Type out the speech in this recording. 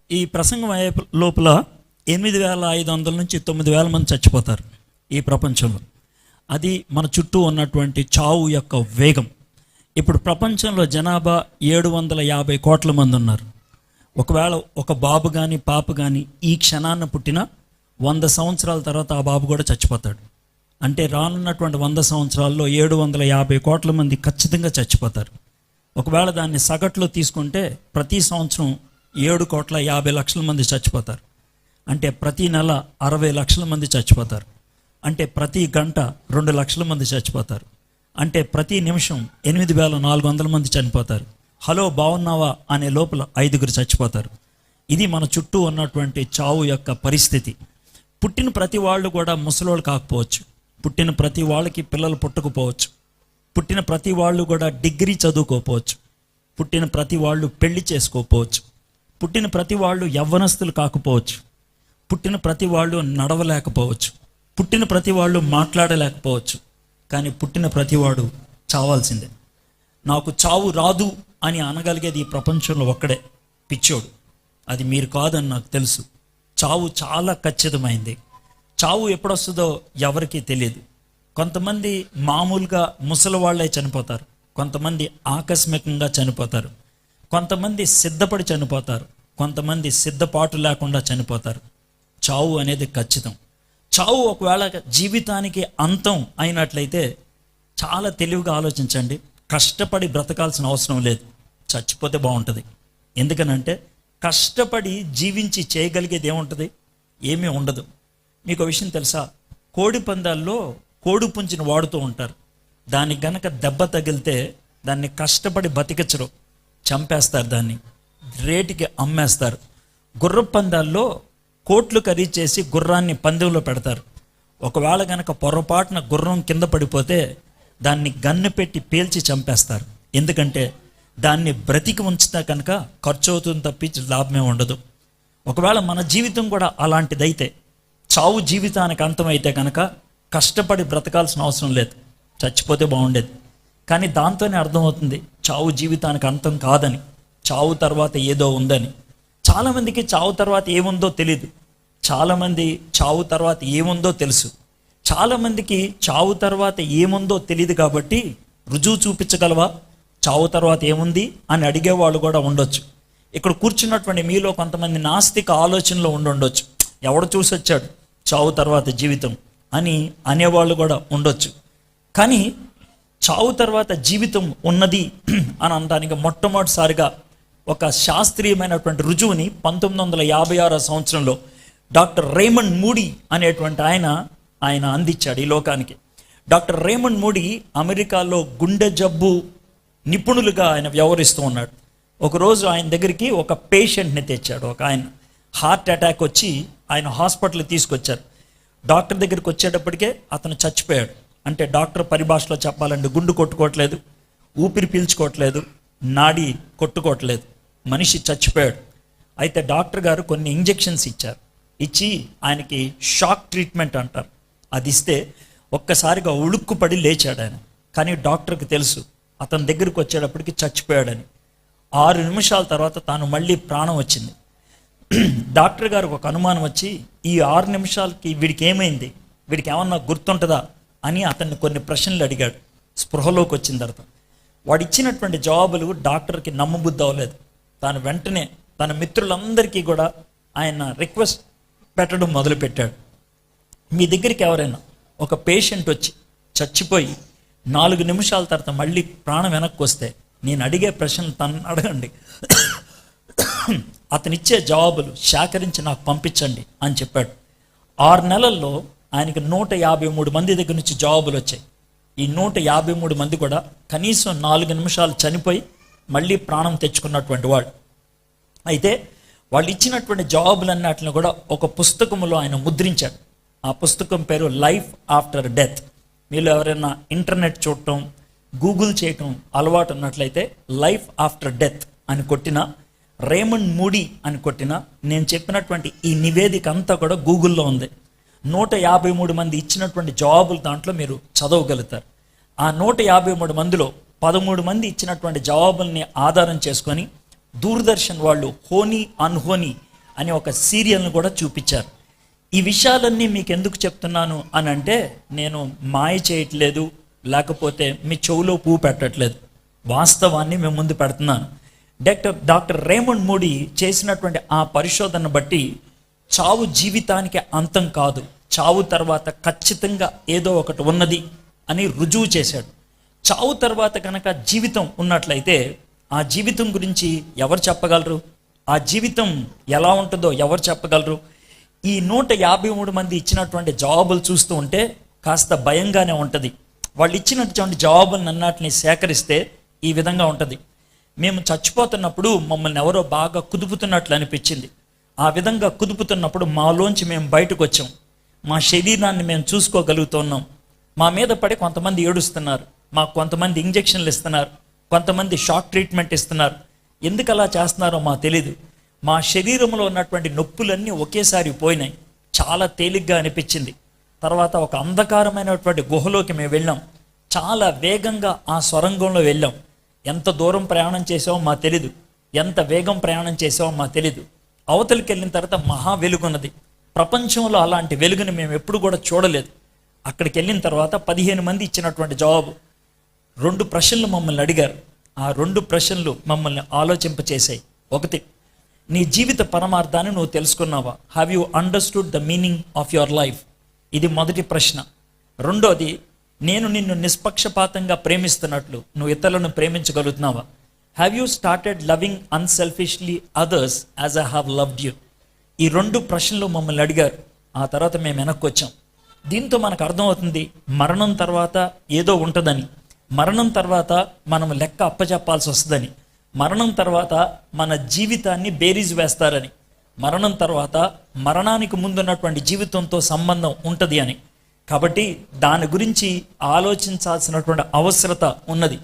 ఈ ప్రసంగం అయ్యే లోపల 8,500 నుంచి 9,000 మంది చచ్చిపోతారు ఈ ప్రపంచంలో. అది మన చుట్టూ ఉన్నటువంటి చావు యొక్క వేగం. ఇప్పుడు ప్రపంచంలో జనాభా 750 కోట్ల మంది ఉన్నారు. ఒకవేళ ఒక బాబు కానీ పాప కానీ ఈ క్షణాన్ని పుట్టిన 100 సంవత్సరాల తర్వాత ఆ బాబు కూడా చచ్చిపోతాడు. అంటే రానున్నటువంటి 100 సంవత్సరాల్లో 750 కోట్ల మంది ఖచ్చితంగా చచ్చిపోతారు. ఒకవేళ దాన్ని సగట్లో తీసుకుంటే ప్రతి సంవత్సరం 7,50,00,000 మంది చచ్చిపోతారు. అంటే ప్రతి నెల 60 లక్షల మంది చచ్చిపోతారు. అంటే ప్రతి గంట 2 లక్షల మంది చచ్చిపోతారు. అంటే ప్రతి నిమిషం 8,400 మంది చనిపోతారు. హలో బాగున్నావా అనే లోపల 5 చచ్చిపోతారు. ఇది మన చుట్టూ ఉన్నటువంటి చావు యొక్క పరిస్థితి. పుట్టిన ప్రతి వాళ్ళు కూడా ముసలోళ్ళు కాకపోవచ్చు. పుట్టిన ప్రతి వాళ్ళకి పిల్లలు పుట్టకపోవచ్చు. పుట్టిన ప్రతి వాళ్ళు కూడా డిగ్రీ చదువుకోకపోవచ్చు. పుట్టిన ప్రతి వాళ్ళు పెళ్లి చేసుకోకపోవచ్చు. పుట్టిన ప్రతి వాళ్ళు యవ్వనస్తులు కాకపోవచ్చు. పుట్టిన ప్రతి వాళ్ళు నడవలేకపోవచ్చు. పుట్టిన ప్రతి వాళ్ళు మాట్లాడలేకపోవచ్చు. కానీ పుట్టిన ప్రతివాడు చావాల్సిందే. నాకు చావు రాదు అని అనగలిగేది ఈ ప్రపంచంలో ఒక్కడే, పిచ్చోడు. అది మీరు కాదని నాకు తెలుసు. చావు చాలా ఖచ్చితమైంది. చావు ఎప్పుడొస్తుందో ఎవరికీ తెలియదు. కొంతమంది మామూలుగా ముసలి వాళ్ళే చనిపోతారు. కొంతమంది ఆకస్మికంగా చనిపోతారు. కొంతమంది సిద్ధపడి చనిపోతారు. కొంతమంది సిద్ధపాటు లేకుండా చనిపోతారు. చావు అనేది ఖచ్చితం. చావు ఒకవేళ జీవితానికి అంతం అయినట్లయితే చాలా తెలివిగా ఆలోచించండి. కష్టపడి బ్రతకాల్సిన అవసరం లేదు, చచ్చిపోతే బాగుంటుంది. ఎందుకనంటే కష్టపడి జీవించి చేయగలిగేది ఏముంటుంది? ఏమీ ఉండదు. మీకు విషయం తెలుసా? కోడి పందాల్లో కోడి పుంజిని వాడుతూ ఉంటారు. దానికి గనక దెబ్బ తగిలితే దాన్ని కష్టపడి బతికించరు, చంపేస్తారు. దాన్ని రేటుకి అమ్మేస్తారు. గుర్రపు పందాల్లో కోట్లు ఖరీదు చేసి గుర్రాన్ని పందెంలో పెడతారు. ఒకవేళ గనక పొరపాటున గుర్రం కింద పడిపోతే దాన్ని గన్ను పెట్టి పేల్చి చంపేస్తారు. ఎందుకంటే దాన్ని బ్రతికి ఉంచితే కనుక ఖర్చు అవుతుంది తప్పించి లాభమే ఉండదు. ఒకవేళ మన జీవితం కూడా అలాంటిదైతే, చావు జీవితానికి అంతమైతే కనుక కష్టపడి బ్రతకాల్సిన అవసరం లేదు, చచ్చిపోతే బాగుండేది. కానీ దాంతోనే అర్థమవుతుంది చావు జీవితానికి అంతం కాదని, చావు తర్వాత ఏదో ఉందని. చాలామందికి చావు తర్వాత ఏముందో తెలీదు. చాలామంది చావు తర్వాత ఏముందో తెలుసు. చాలామందికి చావు తర్వాత ఏముందో తెలియదు కాబట్టి రుజువు చూపించగలవా చావు తర్వాత ఏముంది అని అడిగేవాళ్ళు కూడా ఉండొచ్చు. ఇక్కడ కూర్చున్నటువంటి మీలో కొంతమంది నాస్తిక ఆలోచనలో ఉండొచ్చు. ఎవడు చూసి వచ్చాడు చావు తర్వాత జీవితం అని అనేవాళ్ళు కూడా ఉండొచ్చు. కానీ చావు తర్వాత జీవితం ఉన్నది అని అనడానికి మొట్టమొదటిసారిగా ఒక శాస్త్రీయమైనటువంటి రుజువుని 1956 సంవత్సరంలో డాక్టర్ రేమండ్ మూడీ అనేటువంటి ఆయన అందించాడు ఈ లోకానికి. డాక్టర్ రేమండ్ మూడీ అమెరికాలో గుండె జబ్బు నిపుణులుగా ఆయన వ్యవహరిస్తూ ఉన్నాడు. ఒకరోజు ఆయన దగ్గరికి ఒక పేషెంట్ని తెచ్చాడు. ఒక ఆయన హార్ట్ అటాక్ వచ్చి ఆయన హాస్పిటల్కి తీసుకొచ్చారు. డాక్టర్ దగ్గరికి వచ్చేటప్పటికే అతను చచ్చిపోయాడు. అంటే డాక్టర్ పరిభాషలో చెప్పాలంటే గుండు కొట్టుకోవట్లేదు, ఊపిరి పీల్చుకోవట్లేదు, నాడి కొట్టుకోవట్లేదు, మనిషి చచ్చిపోయాడు. అయితే డాక్టర్ గారు కొన్ని ఇంజెక్షన్స్ ఇచ్చి ఆయనకి షాక్ ట్రీట్మెంట్ అంటారు, అది ఇస్తే ఒక్కసారిగా ఉడుక్కుపడి లేచాడు ఆయన. కానీ డాక్టర్కి తెలుసు అతని దగ్గరికి వచ్చేటప్పటికి చచ్చిపోయాడని. 6 నిమిషాల తర్వాత తాను మళ్ళీ ప్రాణం వచ్చింది. డాక్టర్ గారికి ఒక అనుమానం వచ్చి ఈ 6 నిమిషాలకి వీడికి ఏమైంది, వీడికి ఏమన్నా గుర్తుంటుందా అని అతన్ని కొన్ని ప్రశ్నలు అడిగాడు. స్పృహలోకి వచ్చిన తర్వాత వాడు ఇచ్చినటువంటి జవాబులు డాక్టర్కి నమ్మబుద్ధి అవ్వలేదు. తాను వెంటనే తన మిత్రులందరికీ కూడా ఆయన రిక్వెస్ట్ పెట్టడం మొదలుపెట్టాడు. మీ దగ్గరికి ఎవరైనా ఒక పేషెంట్ వచ్చి చచ్చిపోయి 4 నిమిషాల తర్వాత మళ్ళీ ప్రాణం వెనక్కి వస్తే నేను అడిగే ప్రశ్నలు తను అడగండి, అతనిచ్చే జవాబులు సేకరించి నాకు పంపించండి అని చెప్పాడు. 6 నెలల్లో ఆయనకి 153 మంది దగ్గర నుంచి జవాబులు వచ్చాయి. ఈ 153 మంది కూడా కనీసం 4 నిమిషాలు చనిపోయి మళ్ళీ ప్రాణం తెచ్చుకున్నటువంటి వాడు. అయితే వాళ్ళు ఇచ్చినటువంటి జవాబులన్నిటిని కూడా ఒక పుస్తకంలో ఆయన ముద్రించాడు. ఆ పుస్తకం పేరు లైఫ్ ఆఫ్టర్ డెత్. మీరు ఎవరైనా ఇంటర్నెట్ చూడటం, గూగుల్ చేయటం అలవాటు ఉన్నట్లయితే లైఫ్ ఆఫ్టర్ డెత్ అని కొట్టినా, రేమండ్ మూడీ అని కొట్టినా నేను చెప్పినటువంటి ఈ నివేదిక అంతా కూడా గూగుల్లో ఉంది. 153 మంది ఇచ్చినటువంటి జవాబులు దాంట్లో మీరు చదవగలుగుతారు. ఆ 153 మందిలో 13 మంది ఇచ్చినటువంటి జవాబుల్ని ఆధారం చేసుకొని దూరదర్శన్ వాళ్ళు హోనీ అన్హోనీ అని ఒక సీరియల్ను కూడా చూపించారు. ఈ విషయాలన్నీ మీకు ఎందుకు చెప్తున్నాను అని అంటే, నేను మాయ చేయట్లేదు, లేకపోతే మీ చెవులో పువ్వు పెట్టట్లేదు, వాస్తవాన్ని మేము ముందు పెడుతున్నాను. డాక్టర్ రేమండ్ మూడీ చేసినటువంటి ఆ పరిశోధన బట్టి చావు జీవితానికి అంతం కాదు, చావు తర్వాత ఖచ్చితంగా ఏదో ఒకటి ఉన్నది అని రుజువు చేశాడు. చావు తర్వాత కనుక జీవితం ఉన్నట్లయితే ఆ జీవితం గురించి ఎవరు చెప్పగలరు? ఆ జీవితం ఎలా ఉంటుందో ఎవరు చెప్పగలరు? ఈ 153 మంది ఇచ్చినటువంటి జవాబులు చూస్తూ ఉంటే కాస్త భయంగానే ఉంటుంది. వాళ్ళు ఇచ్చినటువంటి జవాబులను అన్నిటిని సేకరిస్తే ఈ విధంగా ఉంటుంది. మేము చచ్చిపోతున్నప్పుడు మమ్మల్ని ఎవరో బాగా కుదుపుతున్నట్లు అనిపించింది. ఆ విధంగా కుదుపుతున్నప్పుడు మాలోంచి మేము బయటకు వచ్చాం. మా శరీరాన్ని మేము చూసుకోగలుగుతున్నాం. మా మీద పడి కొంతమంది ఏడుస్తున్నారు, మాకు కొంతమంది ఇంజెక్షన్లు ఇస్తున్నారు, కొంతమంది షాక్ ట్రీట్మెంట్ ఇస్తున్నారు. ఎందుకు అలా చేస్తున్నారో మాకు తెలీదు. మా శరీరంలో ఉన్నటువంటి నొప్పులన్నీ ఒకేసారి పోయినాయి. చాలా తేలిగ్గా అనిపించింది. తర్వాత ఒక అంధకారమైనటువంటి గుహలోకి మేము వెళ్ళాం. చాలా వేగంగా ఆ సొరంగంలో వెళ్ళాం. ఎంత దూరం ప్రయాణం చేసామో మాకు తెలీదు, ఎంత వేగం ప్రయాణం చేసామో మాకు తెలీదు. అవతలికి వెళ్ళిన తర్వాత మహా వెలుగున్నది. ప్రపంచంలో అలాంటి వెలుగుని మేము ఎప్పుడు కూడా చూడలేదు. అక్కడికి వెళ్ళిన తర్వాత 15 మంది ఇచ్చినటువంటి జవాబు. 2 ప్రశ్నలు మమ్మల్ని అడిగారు. ఆ 2 ప్రశ్నలు మమ్మల్ని ఆలోచింపచేసాయి. ఒకటి, నీ జీవిత పరమార్థాన్ని నువ్వు తెలుసుకున్నావా? Have you understood the meaning of your life? ఇది మొదటి ప్రశ్న. రెండోది, నేను నిన్ను నిష్పక్షపాతంగా ప్రేమిస్తున్నట్లు నువ్వు ఇతరులను ప్రేమించగలుగుతున్నావా? Have you started loving unselfishly others as I have loved you? ఈ 2 ప్రశ్నలు మమ్మల్ని అడిగారు. ఆ తర్వాత మేము వెనక్కి వచ్చాం. దీంతో మనకు అర్థమవుతుంది మరణం తర్వాత ఏదో ఉంటుందని, మరణం తర్వాత మనం లెక్క అప్పచెప్పాల్సి వస్తుందని, మరణం తర్వాత మన జీవితాన్ని బేరీజ్ వేస్తారని, మరణం తర్వాత మరణానికి ముందున్నటువంటి జీవితంతో సంబంధం ఉంటుంది అని. కాబట్టి దాని గురించి ఆలోచించాల్సినటువంటి అవసరత ఉన్నది.